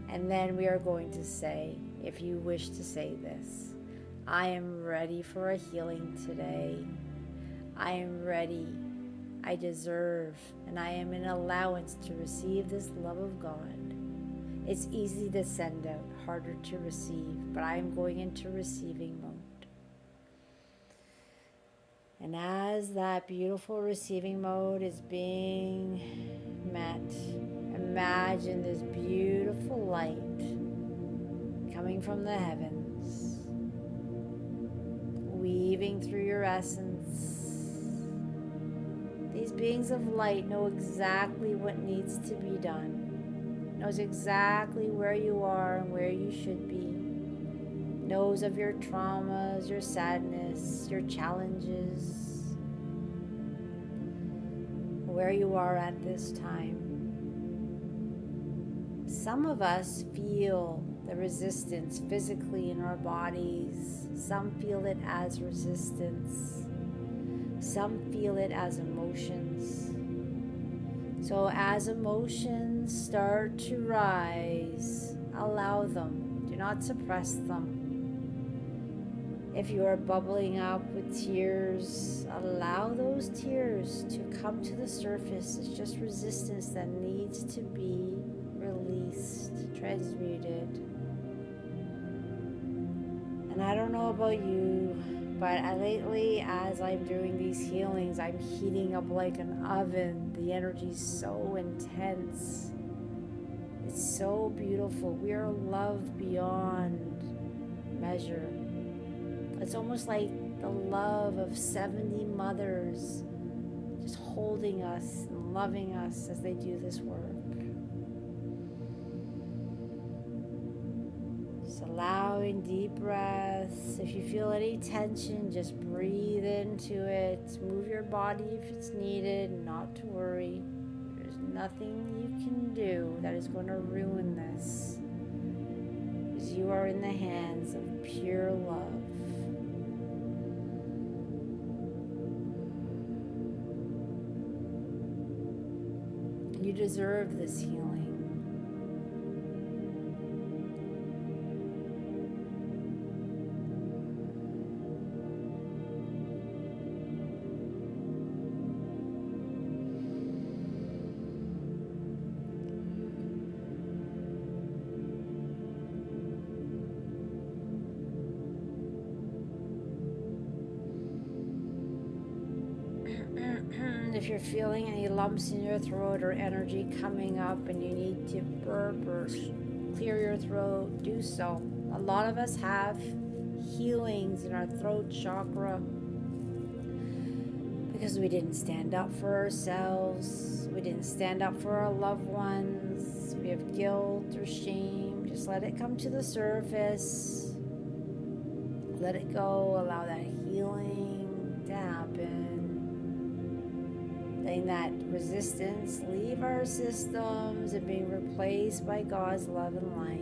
And then we are going to say, if you wish to say this, I am ready for a healing today. I am ready, I deserve, and I am in allowance to receive this love of God. It's easy to send out, harder to receive, but I am going into receiving mode. And as that beautiful receiving mode is being met, imagine this beautiful light coming from the heavens, weaving through your essence. These beings of light know exactly what needs to be done, knows exactly where you are and where you should be, knows of your traumas, your sadness, your challenges, where you are at this time. Some of us feel the resistance physically in our bodies. Some feel it as resistance. Some feel it as emotions. So as emotions start to rise, allow them. Do not suppress them. If you are bubbling up with tears, allow those tears to come to the surface. It's just resistance that needs to be released, transmuted. And I don't know about you, but lately as I'm doing these healings, I'm heating up like an oven. The energy's so intense. It's so beautiful. We are loved beyond measure. It's almost like the love of 70 mothers just holding us and loving us as they do this work. Just allowing deep breaths. If you feel any tension, just breathe into it. Move your body if it's needed, not to worry. There's nothing you can do that is going to ruin this, because you are in the hands of pure love. You deserve this healing. If you're feeling any lumps in your throat or energy coming up and you need to burp or clear your throat, do so. A lot of us have healings in our throat chakra because we didn't stand up for ourselves. We didn't stand up for our loved ones. We have guilt or shame. Just let it come to the surface. Let it go. Allow that healing to happen. Letting that resistance leave our systems and being replaced by God's love and light.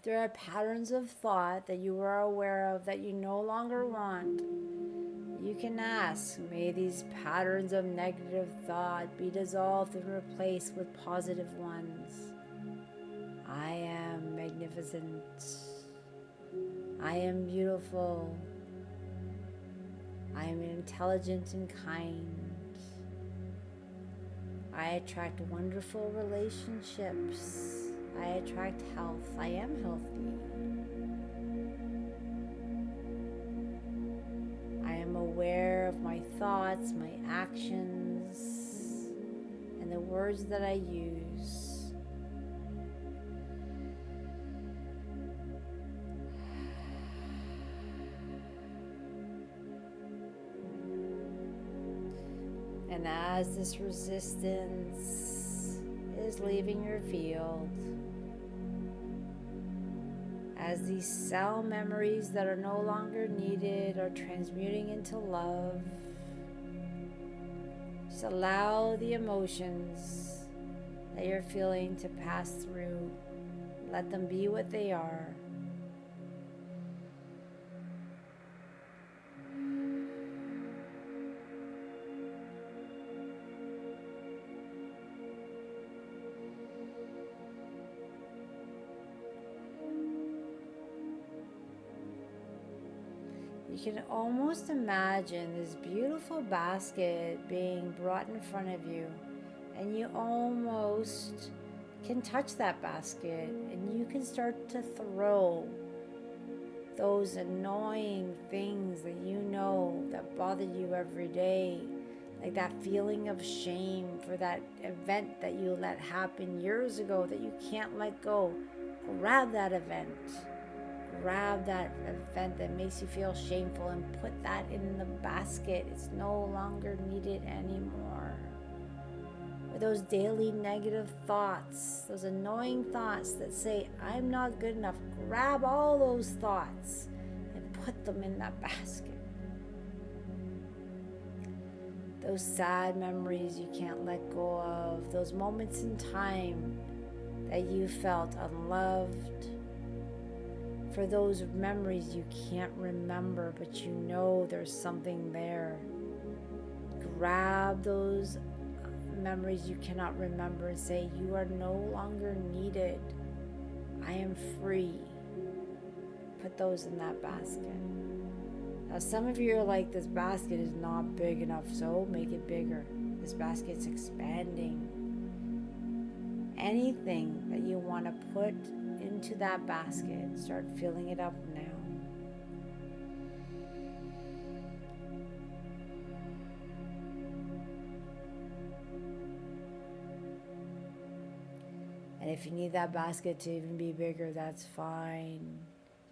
There are patterns of thought that you are aware of that you no longer want. You can ask, may these patterns of negative thought be dissolved and replaced with positive ones. I am magnificent. I am beautiful. I am intelligent and kind. I attract wonderful relationships. I attract health. I am healthy. I am aware of my thoughts, my actions, and the words that I use. And as this resistance is leaving your field, as these cell memories that are no longer needed are transmuting into love, just allow the emotions that you're feeling to pass through. Let them be what they are. You can almost imagine this beautiful basket being brought in front of you, and you almost can touch that basket, and you can start to throw those annoying things that you know that bother you every day, like that feeling of shame for that event that you let happen years ago that you can't let go. Grab that event. Grab that event that makes you feel shameful and put that in the basket. It's no longer needed anymore. Or those daily negative thoughts, those annoying thoughts that say, I'm not good enough. Grab all those thoughts and put them in that basket. Those sad memories you can't let go of, those moments in time that you felt unloved, for those memories you can't remember, but you know there's something there. Grab those memories you cannot remember and say, you are no longer needed. I am free. Put those in that basket. Now, some of you are like, this basket is not big enough, so make it bigger. This basket's expanding. Anything that you want to put into that basket, start filling it up now. And if you need that basket to even be bigger, that's fine.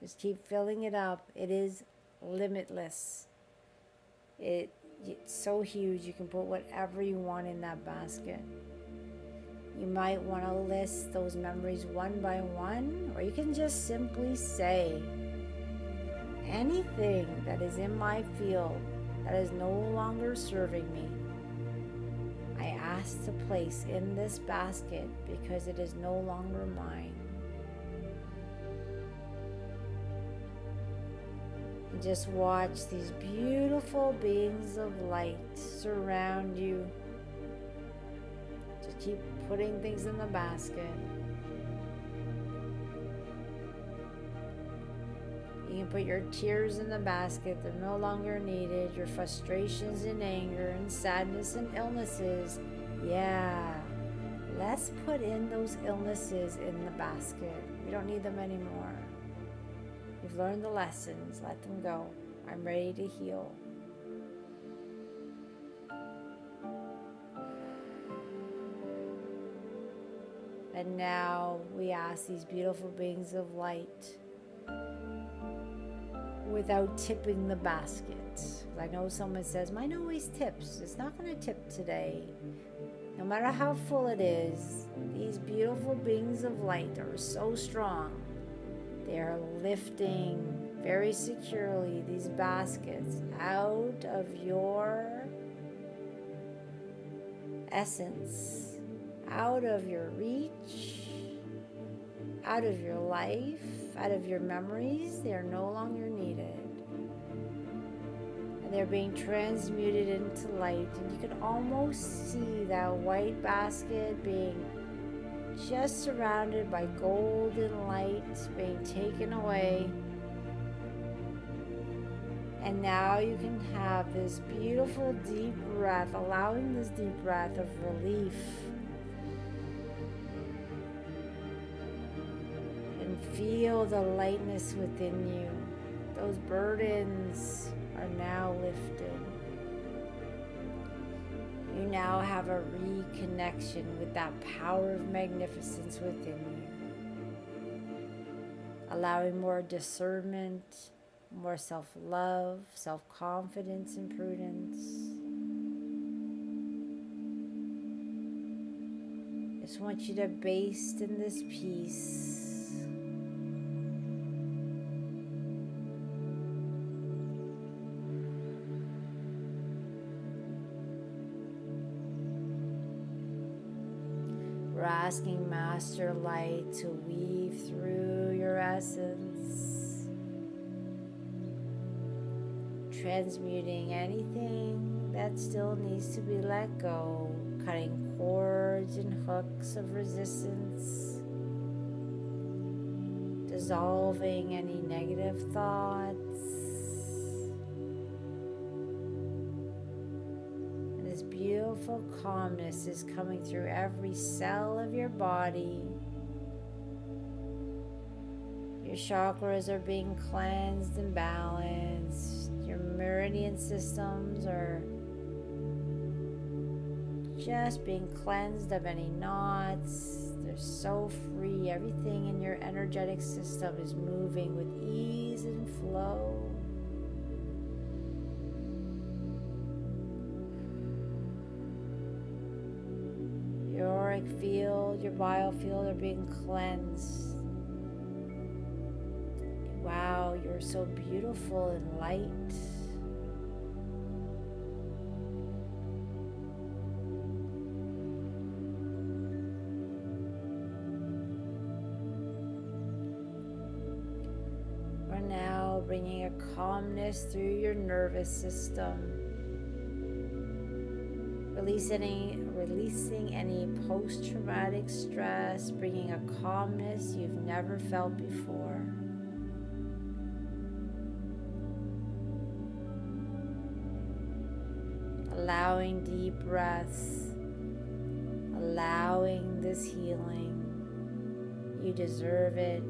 Just keep filling it up. It is limitless. It's so huge, you can put whatever you want in that basket. You might want to list those memories one by one, or you can just simply say, anything that is in my field that is no longer serving me, I ask to place in this basket because it is no longer mine. And just watch these beautiful beings of light surround you. Just keep putting things in the basket. You can put your tears in the basket, they're no longer needed. Your frustrations and anger and sadness and illnesses, yeah. Let's put in those illnesses in the basket. We don't need them anymore. You've learned the lessons, let them go. I'm ready to heal. And now we ask these beautiful beings of light, without tipping the basket. I know someone says, mine always tips. It's not going to tip today. No matter how full it is, these beautiful beings of light are so strong. They are lifting very securely these baskets out of your essence, out of your reach, out of your life, out of your memories. They are no longer needed. And they're being transmuted into light. And you can almost see that white basket being just surrounded by golden light being taken away. And now you can have this beautiful deep breath, allowing this deep breath of relief. And feel the lightness within you. Those burdens are now lifted. You now have a reconnection with that power of magnificence within you. Allowing more discernment, more self-love, self-confidence, and prudence. Just want you to bask in this peace. We're asking Master Light to weave through your essence, transmuting anything that still needs to be let go, cutting cords and hooks of resistance, dissolving any negative thoughts. And this beautiful calmness is coming through every cell of your body. Your chakras are being cleansed and balanced. Your meridian systems are just being cleansed of any knots. They're so free. Everything in your energetic system is moving with ease and flow. Your auric field, your biofield are being cleansed. Wow, You're so beautiful and light. We're now bringing a calmness through your nervous system. Releasing any post-traumatic stress, bringing a calmness you've never felt before. Allowing deep breaths, allowing this healing. You deserve it.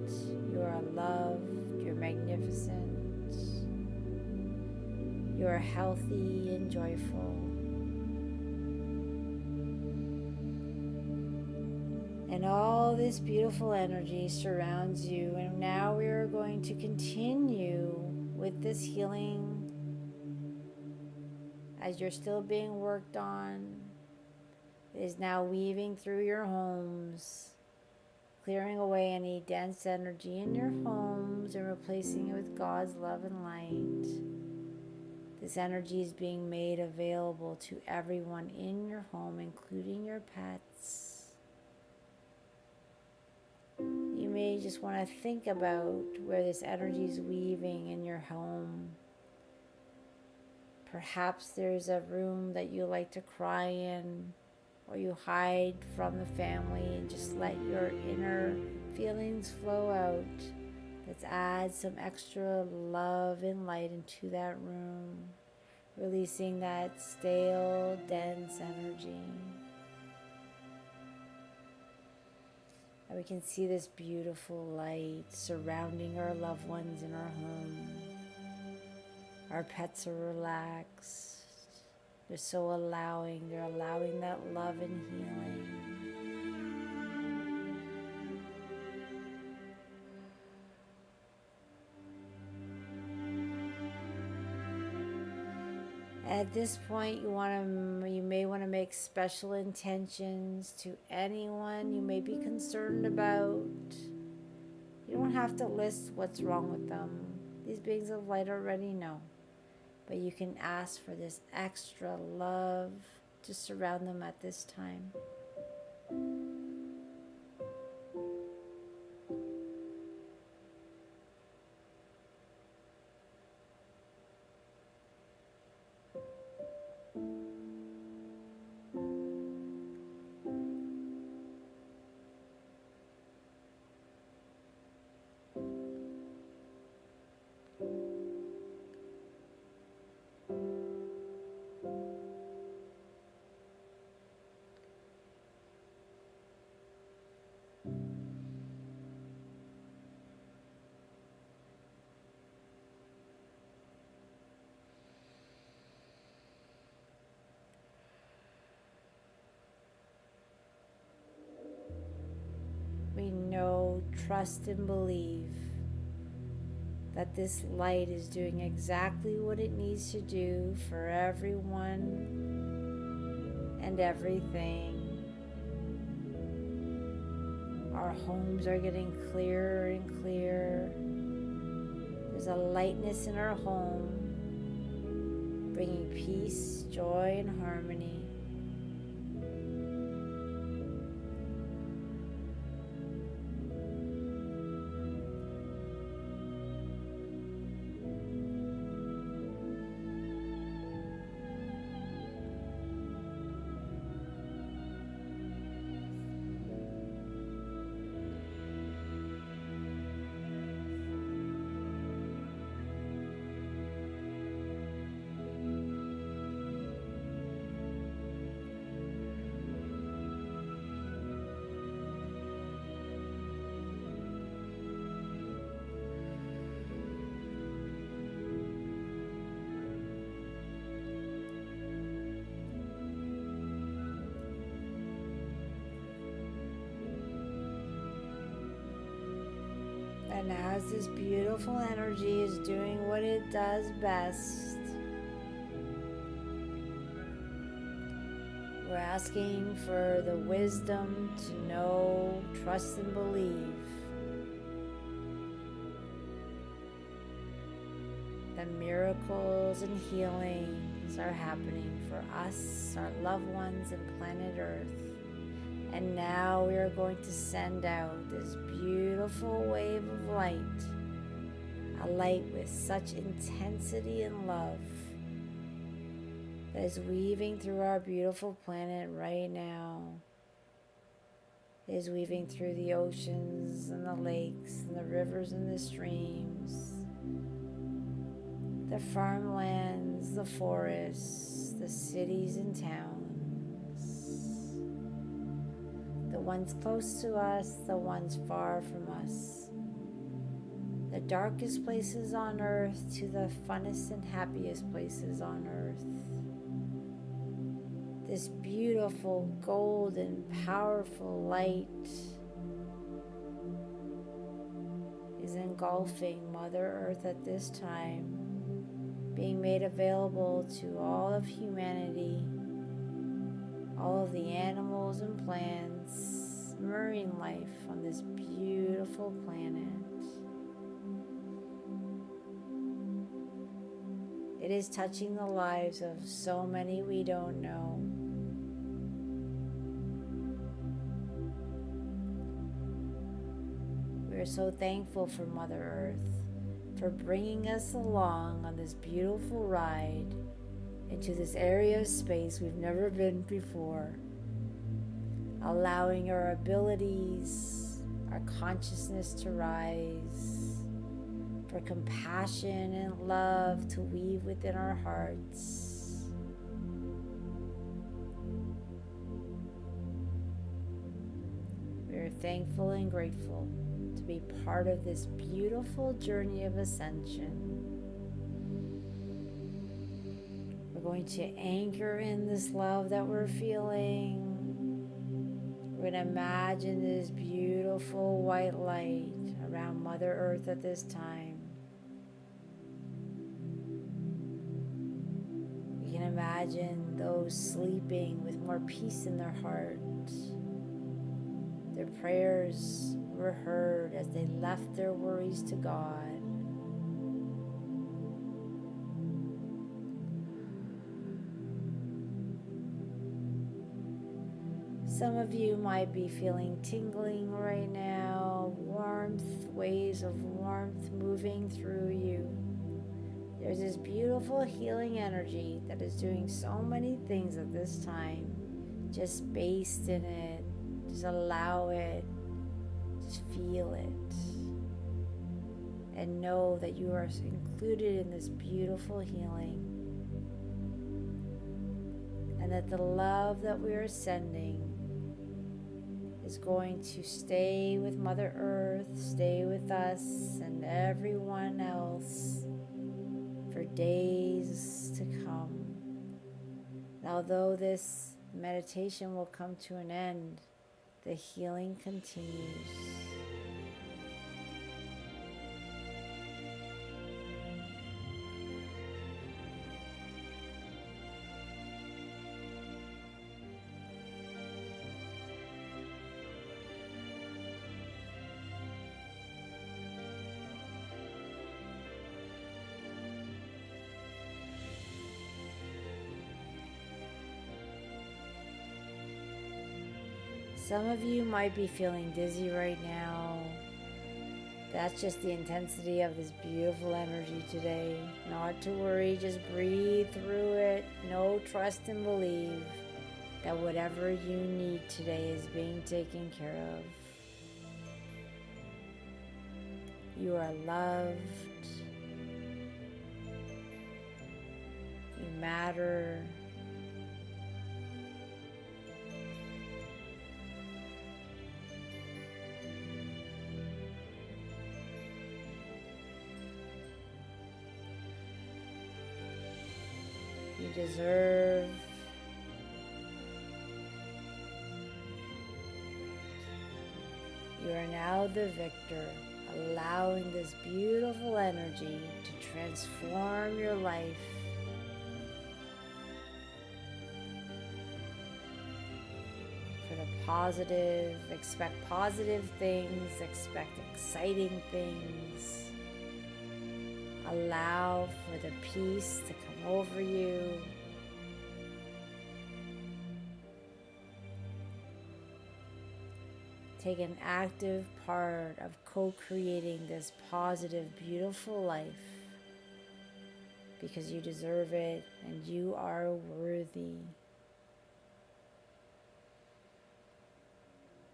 You are loved. You're magnificent. You are healthy and joyful. And all this beautiful energy surrounds you. And now we are going to continue with this healing as you're still being worked on. It is now weaving through your homes, clearing away any dense energy in your homes and replacing it with God's love and light. This energy is being made available to everyone in your home, including your pets. You may just want to think about where this energy is weaving in your home. Perhaps there's a room that you like to cry in, or you hide from the family and just let your inner feelings flow out. Let's add some extra love and light into that room, releasing that stale, dense energy. And we can see this beautiful light surrounding our loved ones in our home. Our pets are relaxed. They're so allowing. They're allowing that love and healing. At this point, you may want to make special intentions to anyone you may be concerned about. You don't have to list what's wrong with them. These beings of light already know. But you can ask for this extra love to surround them at this time. We know, trust, and believe that this light is doing exactly what it needs to do for everyone and everything. Our homes are getting clearer and clearer. There's a lightness in our home, bringing peace, joy, and harmony. And as this beautiful energy is doing what it does best, we're asking for the wisdom to know, trust, and believe that miracles and healings are happening for us, our loved ones, and planet Earth. And now we are going to send out this beautiful wave of light, a light with such intensity and love that is weaving through our beautiful planet right now. It is weaving through the oceans and the lakes and the rivers and the streams, the farmlands, the forests, the cities and towns, the ones close to us, the ones far from us, the darkest places on earth to the funnest and happiest places on earth. This beautiful, golden, powerful light is engulfing Mother Earth at this time, being made available to all of humanity, all of the animals and plants, marine life on this beautiful planet. It is touching the lives of so many we don't know. We are so thankful for Mother Earth, for bringing us along on this beautiful ride into this area of space we've never been before, allowing our abilities, our consciousness to rise, for compassion and love to weave within our hearts. We are thankful and grateful to be part of this beautiful journey of ascension. We're going to anchor in this love that we're feeling. We're going to imagine this beautiful white light around Mother Earth at this time. We can imagine those sleeping with more peace in their heart. Their prayers were heard as they left their worries to God. Some of you might be feeling tingling right now, warmth, waves of warmth moving through you. There's this beautiful healing energy that is doing so many things at this time. Just bask in it, just allow it, just feel it. And know that you are included in this beautiful healing. And that the love that we are sending is going to stay with Mother Earth, stay with us and everyone else for days to come. And although this meditation will come to an end, the healing continues. Some of you might be feeling dizzy right now. That's just the intensity of this beautiful energy today. Not to worry, just breathe through it. Know, trust, and believe that whatever you need today is being taken care of. You are loved. You matter. You deserve. You are now the victor, allowing this beautiful energy to transform your life. For the positive, expect positive things, expect exciting things. Allow for the peace to come over you. Take an active part of co-creating this positive, beautiful life, because you deserve it and you are worthy.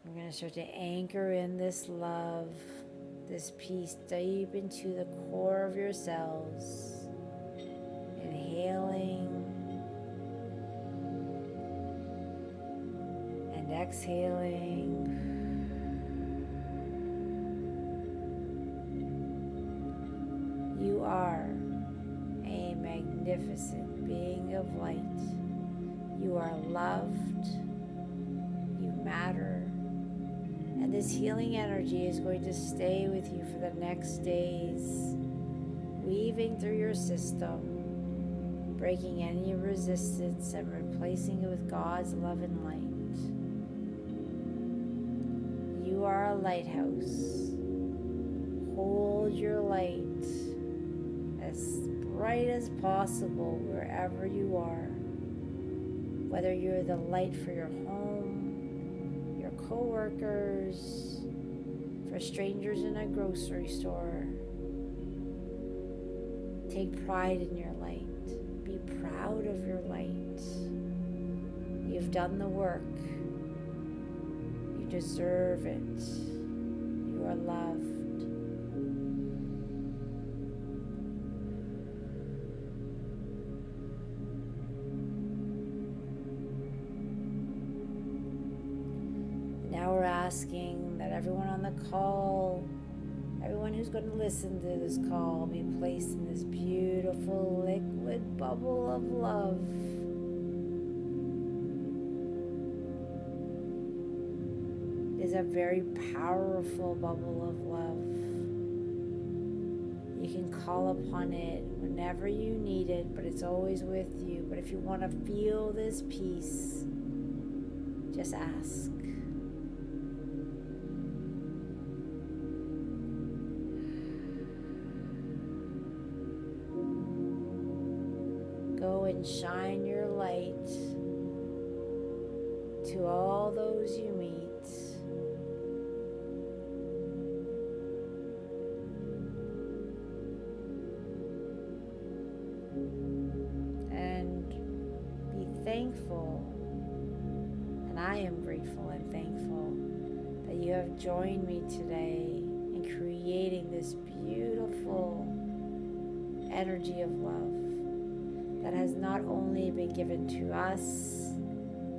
We're going to start to anchor in this love, this peace deep into the core of your cells. Inhaling and exhaling. You are a magnificent being of light. You are loved. You matter. And this healing energy is going to stay with you for the next days, weaving through your system, breaking any resistance and replacing it with God's love and light. You are a lighthouse. Hold your light as bright as possible wherever you are. Whether you're the light for your home, your co-workers, for strangers in a grocery store. Take pride in your light. Be proud of your light. You've done the work. You deserve it. You are loved. Now we're asking that everyone on the call, everyone who's going to listen to this call, be placed in this beautiful liquid bubble of love. It is a very powerful bubble of love. You can call upon it whenever you need it, but it's always with you. But if you want to feel this peace, just ask. Go and shine your light to all those you meet. And be thankful, and I am grateful and thankful that you have joined me today in creating this beautiful energy of love that has not only been given to us,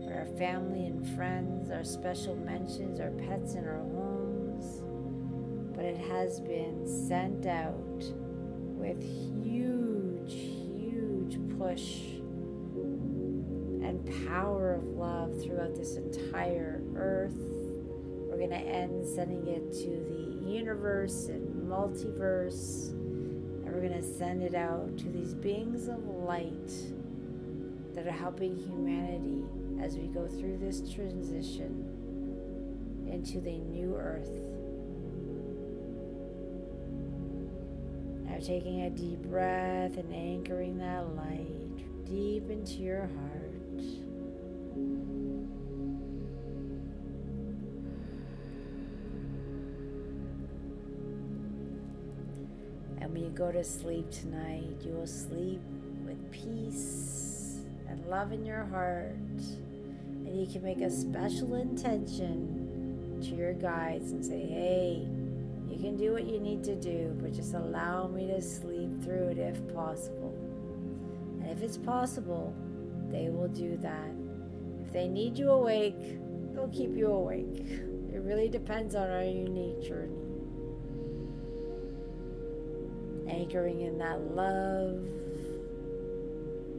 but our family and friends, our special mentions, our pets in our homes, but it has been sent out with huge, huge push and power of love throughout this entire earth. We're going to end sending it to the universe and multiverse. And we're going to send it out to these beings of light that are helping humanity as we go through this transition into the new earth. Now taking a deep breath and anchoring that light deep into your heart. And when you go to sleep tonight, you will sleep with peace and love in your heart. And you can make a special intention to your guides and say, hey, you can do what you need to do, but just allow me to sleep through it if possible. And if it's possible, they will do that. If they need you awake, they'll keep you awake. It really depends on our unique journey. Anchoring in that love.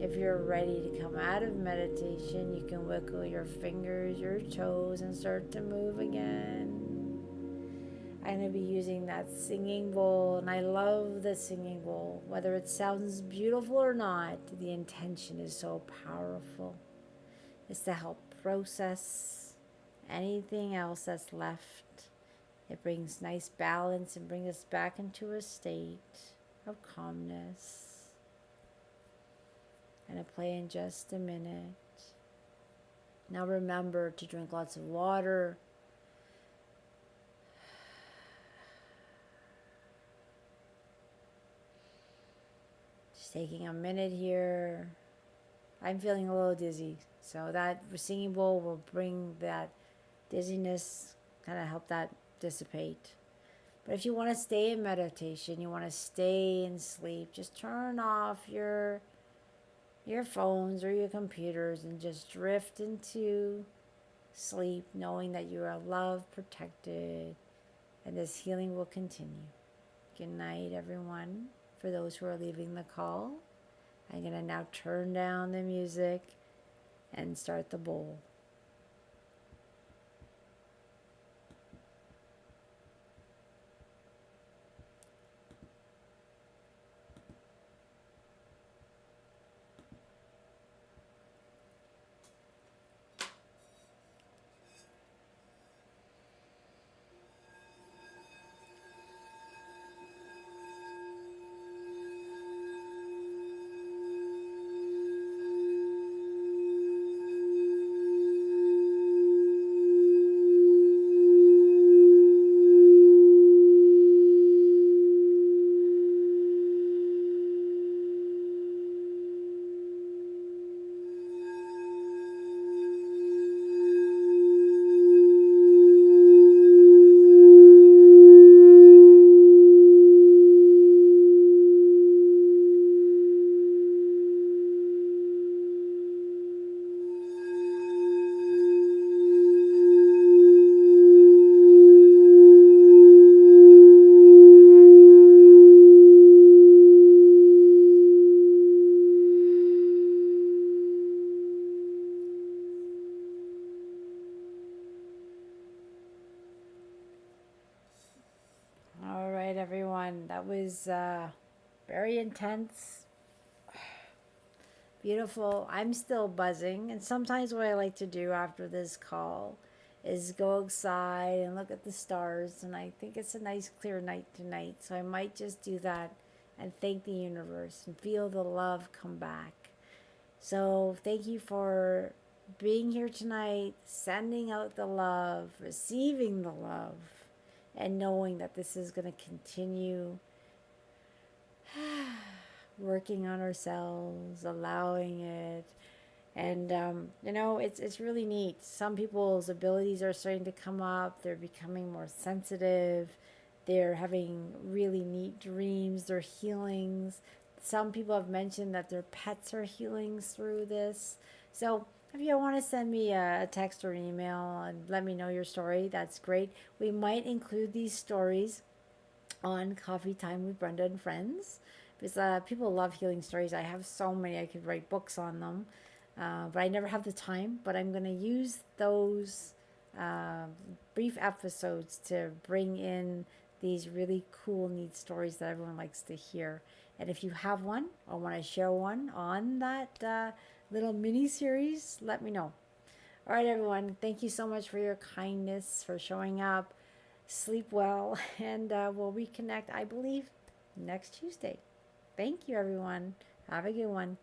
If you're ready to come out of meditation, you can wiggle your fingers, your toes, and start to move again. I'm going to be using that singing bowl, and I love the singing bowl. Whether it sounds beautiful or not, the intention is so powerful. It's to help process anything else that's left. It brings nice balance and brings us back into a state. of calmness. And I play in just a minute. Now remember to drink lots of water. Just taking a minute here. I'm feeling a little dizzy, so that singing bowl will bring that dizziness, kind of help that dissipate. But if you want to stay in meditation, you want to stay in sleep, just turn off your phones or your computers and just drift into sleep, knowing that you are loved, protected, and this healing will continue. Good night, everyone. For those who are leaving the call, I'm going to now turn down the music and start the bowl. All right, everyone. That was very intense, beautiful. I'm still buzzing. And sometimes what I like to do after this call is go outside and look at the stars. And I think it's a nice clear night tonight. So I might just do that and thank the universe and feel the love come back. So thank you for being here tonight, sending out the love, receiving the love, and knowing that this is going to continue. Working on ourselves, allowing it. And, it's really neat. Some people's abilities are starting to come up. They're becoming more sensitive. They're having really neat dreams. They're healings. Some people have mentioned that their pets are healings through this. So if you want to send me a text or an email and let me know your story, that's great. We might include these stories on Coffee Time with Brenda and Friends, because people love healing stories. I have so many. I could write books on them, but I never have the time. But I'm going to use those brief episodes to bring in these really cool, neat stories that everyone likes to hear. And if you have one or want to share one on that little mini series, let me know. All right, everyone. Thank you so much for your kindness, for showing up. Sleep well, and we'll reconnect, I believe, next Tuesday. Thank you, everyone. Have a good one.